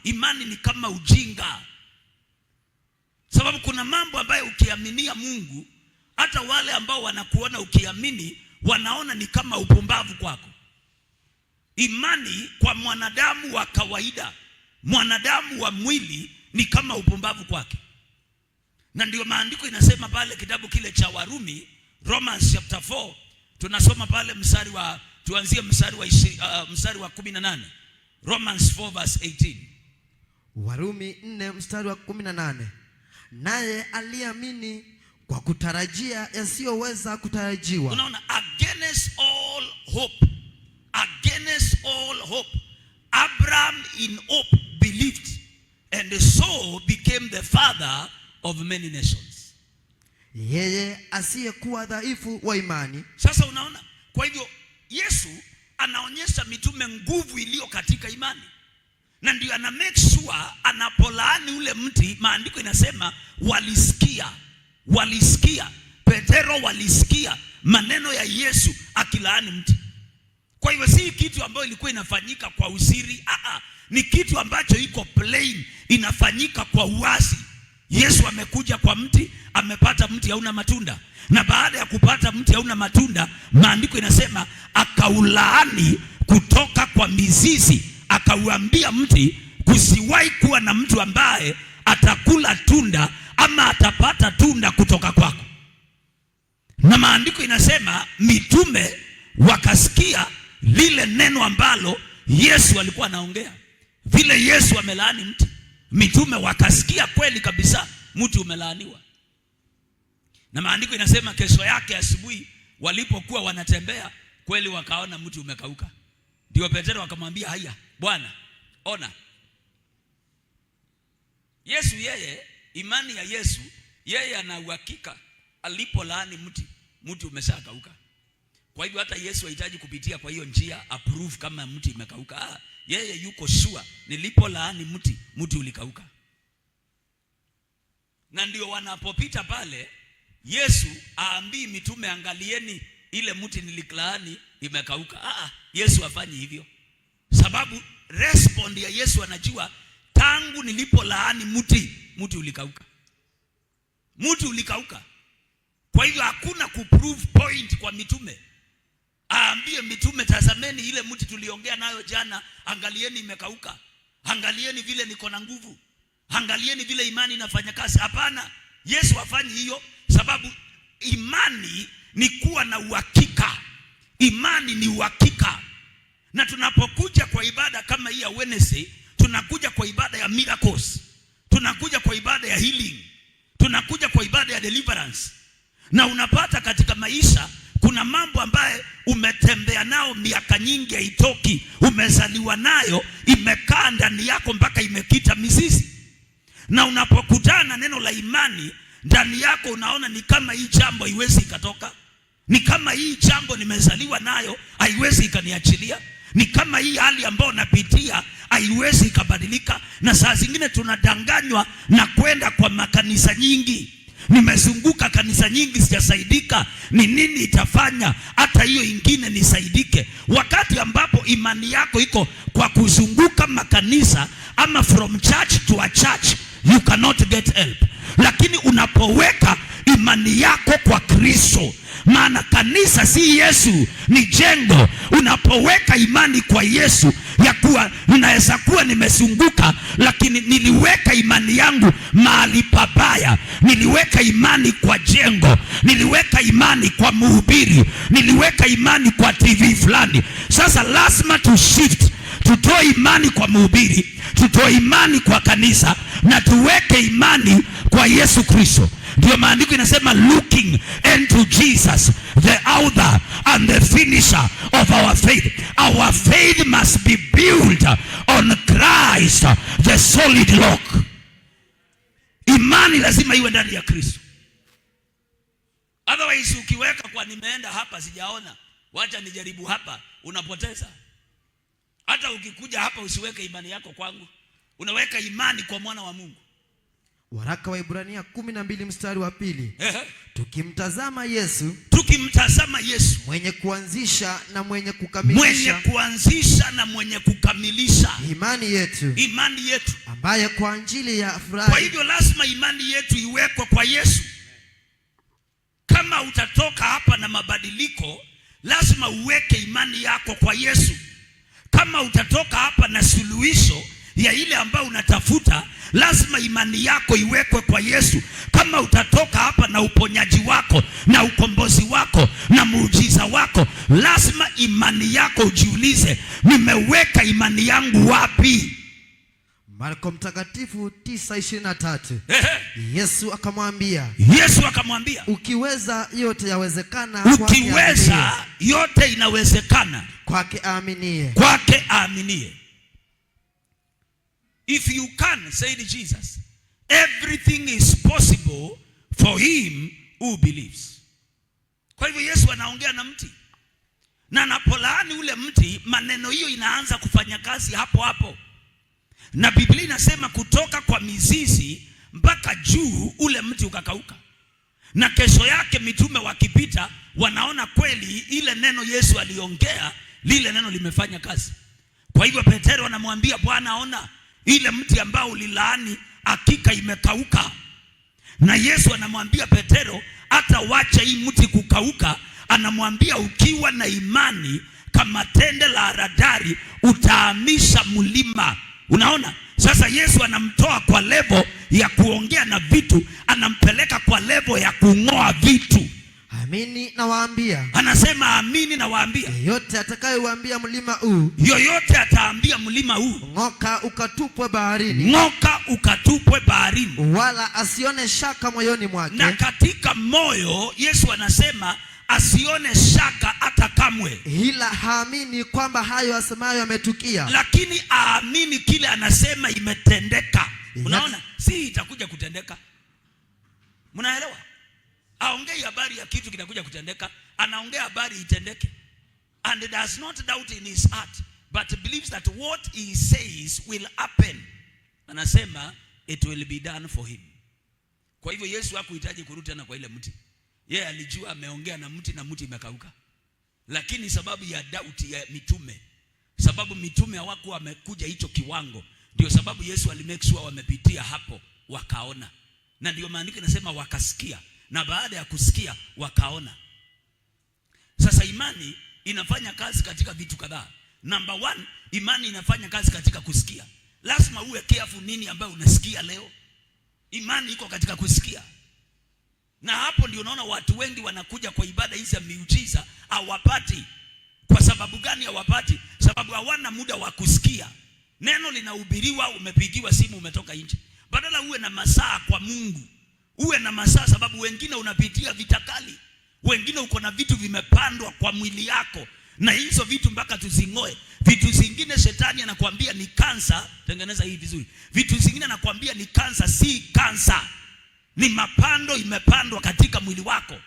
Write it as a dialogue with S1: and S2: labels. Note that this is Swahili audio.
S1: imani ni kama ujinga. Sababu kuna mambo ambayo ukiaminia Mungu, hata wale ambao wanakuona ukiamini wanaona ni kama upumbavu kwako. Imani kwa mwanadamu wa kawaida, mwanadamu wa mwili, ni kama upumbavu kwake. Na ndio maandiko inasema pale kitabu kile cha Warumi, Romans chapter 4, tunasoma pale tuanzie mstari wa 18. Romans 4 verse 18.
S2: Warumi 4 mstari wa 18. Naye aliamini kwa kutarajia yasiyoweza kutarajiwa.
S1: Unaona, against all hope. Against all hope. Abraham in hope believed, and so became the father of many nations.
S2: Yeye asiyekuwa dhaifu wa imani.
S1: Sasa unaona, kwa hivyo Yesu anaonyesha mitume nguvu iliyo katika imani. Na ndio ana make sure anapolaani ule mti, maandiko inasema walisikia. Petero walisikia maneno ya Yesu akilaani mti. Kwa hivyo si kitu ambayo ilikuwa inafanyika kwa usiri, ni kitu ambacho iko plain, inafanyika kwa uwazi. Yesu amekuja kwa mti, amepata mti hauna matunda. Na baada ya kupata mti hauna matunda, maandiko inasema akaulaani kutoka kwa mizizi. Akauambia mti, kusiwahi kuwa na mtu ambaye atakula tunda ama atapata tunda kutoka kwako. Na maandiko inasema mitume wakasikia lile neno ambalo Yesu alikuwa anaongea. Vile Yesu amelaani mti, mitume wakasikia kweli kabisa mti umelaaniwa. Na maandiko inasema kesho yake asubuhi walipokuwa wanatembea, kweli wakaona mti umekauka. Ndio Petero akamwambia, haya Bwana, ona. Yesu imani ya Yesu, yeye ana uhakika alipolaani mti umeshakauka. Kwa hivyo hata Yesu hahitaji kupitia kwa hiyo njia approve kama mti umekauka. Yeye yuko sure, nilipolaani mti ulikauka. Na ndio wanapopita pale, Yesu aambii mitume, angalieni ile mti niliklaani imekauka. Yesu hafanyi hivyo. Sababu respond ya Yesu anajua, tangu nilipolaani mti ulikauka. Mti ulikauka. Kwa hivyo hakuna kuprove point kwa mitume. Aambie mitume, tazameni ile mti tuliongea nayo jana, angalieni imekauka. Angalieni vile niko na nguvu. Angalieni vile imani inafanya kazi. Hapana, Yesu hafanyi hiyo, sababu imani ni kuwa na uhakika. Imani ni uhakika. Na tunapokuja kwa ibada kama hii ya Wednesday, tunakuja kwa ibada ya miracles, tunakuja kwa ibada ya healing, tunakuja kwa ibada ya deliverance. Na unapata katika maisha kuna mambo ambaye umetembea nao miaka nyingi haitoki, umezaliwa nayo, imekaa ndani yako mpaka imekita mizizi. Na unapokutana na neno la imani ndani yako, unaona ni kama hii jambo haiwezi ikatoka. Ni kama hii jambo nimezaliwa nayo, haiwezi ikaniachilia. Ni kama hii hali ambayo napitia haiwezi ikabadilika. Na saa zingine tunadanganywa na kwenda kwa makanisa nyingi. Nimezunguka kanisa nyingi sijasaidika, ni nini itafanya hata hiyo ingine nisaidike? Wakati ambapo imani yako iko kwa kuzunguka makanisa ama from church to a church, you cannot get help. Lakini unapoweka imani yako kwa Kristo, maana kanisa si Yesu, ni jengo. Unapoweka imani kwa Yesu, ya kuwa ninaweza kuwa nimezunguka, lakini niliweka imani yangu mahali pabaya. Niliweka imani kwa jengo, niliweka imani kwa mhubiri, niliweka imani kwa TV fulani. Sasa lazima tu shift, tutoe imani kwa mhubiri, tutoe imani kwa kanisa, na tuweke imani kwa Yesu Kristo. Ndio maandiko inasema looking into Jesus, the author and the finisher of our faith. Our faith must be built on Christ, the solid rock. Imani lazima iwe ndani ya Kristo. Otherwise ukiweka kwa nimeenda hapa sijaona, wacha nijaribu hapa, unapoteza. Hata ukikuja hapa usiweke imani yako kwangu, unaweka imani kwa mwana wa Mungu.
S2: Waraka wa Ibrania 12 mstari wa 2. Tukimtazama Yesu mwenye kuanzisha na mwenye kukamilisha imani yetu ambaye kwa ajili ya furaha.
S1: Kwa hivyo lazima imani yetu iwekwe kwa Yesu. Kama utatoka hapa na mabadiliko, lazima uweke imani yako kwa Yesu. Kama utatoka hapa na suluhisho ya ile ambayo unatafuta, lazima imani yako iwekwe kwa Yesu. Kama utatoka hapa na uponyaji wako na ukombozi wako na muujiza wako, lazima imani yako ujiulize, nimeweka imani yangu wapi?
S2: Marko Mtakatifu 9:23. Yesu akamwambia, ukiweza yote yawezekana.
S1: Ukiweza yote inawezekana
S2: kwake aaminie.
S1: If you can, said Jesus, everything is possible for him who believes. Kwa hivyo Yesu anaongea na mti, na anapolaani ule mti, maneno hiyo inaanza kufanya kazi hapo hapo. Na Biblia inasema kutoka kwa mizizi mpaka juu ule mti ukakauka. Na kesho yake mitume wakipita wanaona kweli ile neno Yesu aliongea, lile neno limefanya kazi. Kwa hivyo Petero anamwambia Bwana, ona ile mti ambao ulilaani hakika imekauka. Na Yesu anamwambia Petero, hata wacha hii mti kukauka, anamwambia ukiwa na imani kama tende la haradali utahamisha mlima. Unaona? Sasa Yesu anamtoa kwa level ya kuongea na vitu, anampeleka kwa level ya kung'oa vitu.
S2: Amini nawaambia.
S1: Anasema amini nawaambia.
S2: Yoyote atakayewaambia mlima huu.
S1: Yoyote ataambia mlima huu,
S2: ng'oka ukatupwe baharini.
S1: Ng'oka ukatupwe baharini.
S2: Wala asione shaka moyoni mwake.
S1: Na katika moyo Yesu anasema asione shaka hata kamwe.
S2: Ila haamini kwamba hayo asemayo yametukia.
S1: Lakini aamini kile anasema imetendeka. Unaona? Si itakuja kutendeka. Mnaelewa? Aongei habari ya kitu kinakuja kutendeka, anaongea habari itendeke. And does not doubt in his heart, but believes that what he says will happen. Anasema it will be done for him. Kwa hivyo Yesu hakuhitaji kurudi tena kwa ile mti. Yeye alijua ameongea na mti na mti imekauka. Lakini sababu ya doubt ya mitume, sababu mitume hawakuwa wamekuja hicho kiwango, ndio sababu Yesu alimake sure wamepitia hapo wakaona. Na ndio maandiko inasema wakasikia, na baada ya kusikia wakaona. Sasa imani inafanya kazi katika vitu kadhaa. Number 1, imani inafanya kazi katika kusikia. Lazima uwe careful nini ambayo unasikia leo. Imani iko katika kusikia. Na hapo ndio unaona watu wengi wanakuja kwa ibada hizi ya miujiza hawapati. Kwa sababu gani hawapati? Sababu hawana muda wa kusikia. Neno linahubiriwa, umepigiwa simu, umetoka nje. Badala uwe na masaa kwa Mungu, uwe na masaa, sababu wengine unapitia vitakali. Wengine uko na vitu vimepandwa kwa mwili yako, na hizo vitu mpaka tuzing'oe. Vitu zingine shetani anakuambia ni kansa, tengeneza hii vizuri. Vitu zingine anakuambia ni kansa, si kansa. Ni mapando imepandwa katika mwili wako.